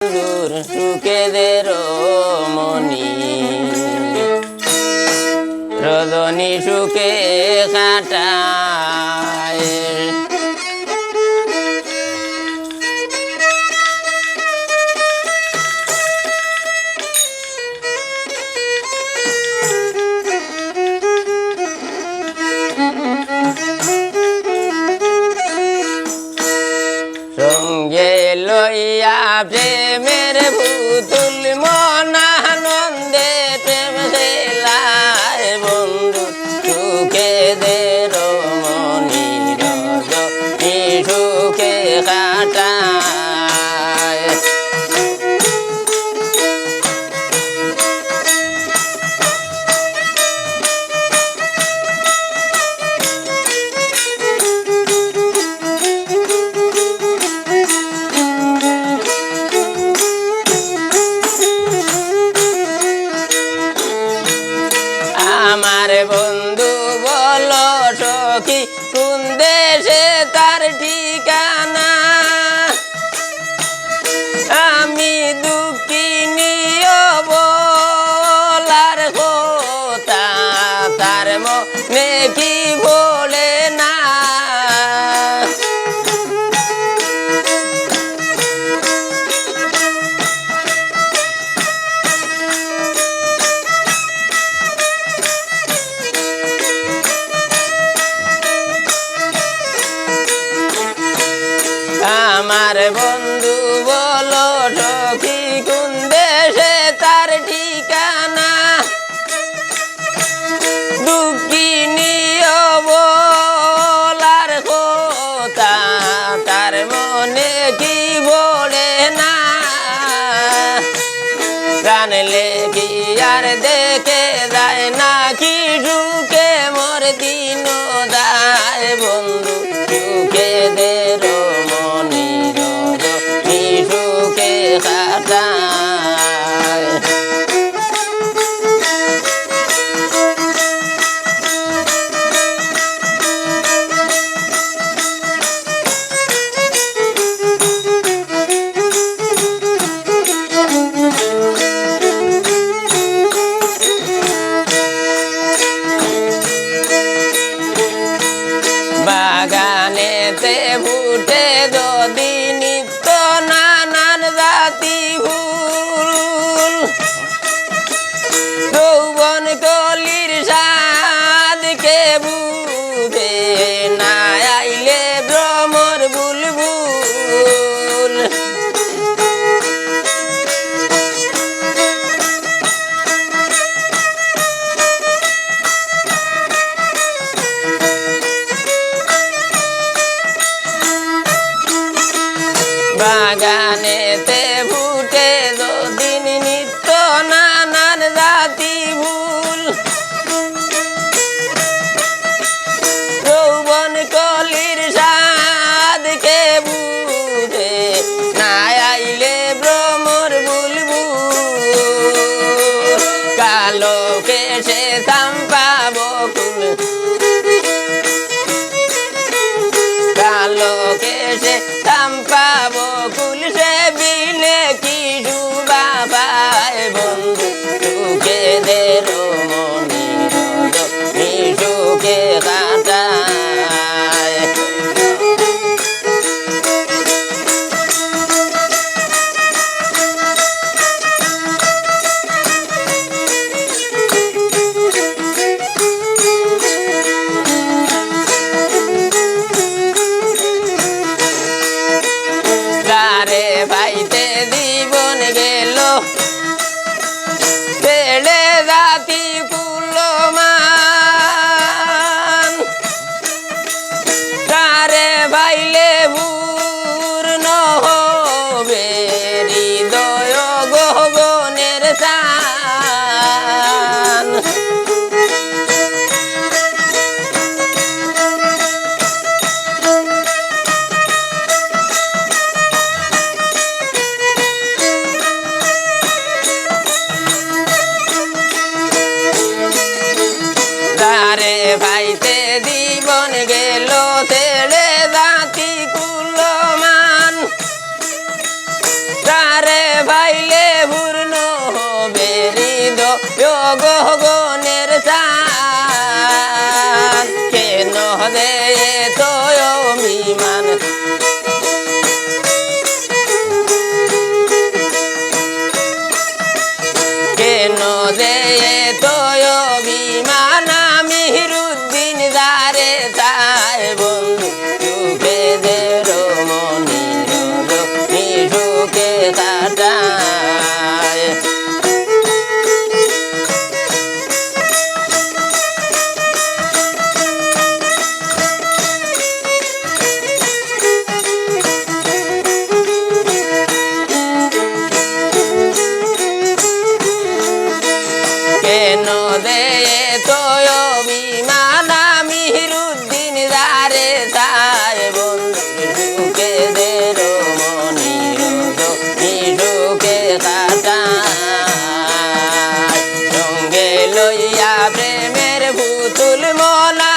সুখেদের মনি রজনী সুখে কাটায়। সঙ্গে লইয়া প্রেমের পুতুল মনানন্দে প্রেম খেলায় বন্ধু সুখেদের মনি রজনী সুখে কাটায়। আমার বন্ধু বলো সখী কোন দেশে তার ঠিকানা, আমি দুঃখিনী বলার কথা তার মনে কি বলে না। আমার বন্ধু বলো সখী কোন দেশে তার ঠিকানা, দুঃখিনী বলার কথা তার মনে কি বলে না। জানলে কি আর দেখে যায় না কি সুখে মোর দিন দায় বন্ধু সুখেদের মনি রজনী সুখে কাটায়। বাগানেতে ফুটে যদি নিত্য নানান জাতি ফুল, যৌবন কলির সাধকে বুঝে না আইলে ভ্রমর বুলবুল। বাগানেতে ফুটে যদিন নিত্য নানান জাতি ফুল, যৌবন কলির সাধকে বুঝে না আইলে ভ্রমর বুলবুল। কালো কেশে চাম্পা বকুল, কালো কেশে চাম্পা বকুল সে বিলে কি ডুবা পায় বন্ধু সুখেদের মনি রজনী সুখে কাটায়। তারে পাইতে জীবন গেল ছেড়ে জাতি কুলমান, তারে পাইলে পূর্ণ হবে হৃদয় গগনের চান। তারে পাইতে জীবন গেল ছেড়ে জাতি কুলমান, তারে দে তো অভিমান আমিরুদ্দিন যারে তাই বন্ধু সুখে দে রমণীর সুখে কাটায় কেন দে তো অভিমান আমিরুদ্দিন যারে তাই বন্ধু সুখে দে রমণীর সুখে কাটায় সঙ্গে লইয়া প্রেমের পুতুল মনা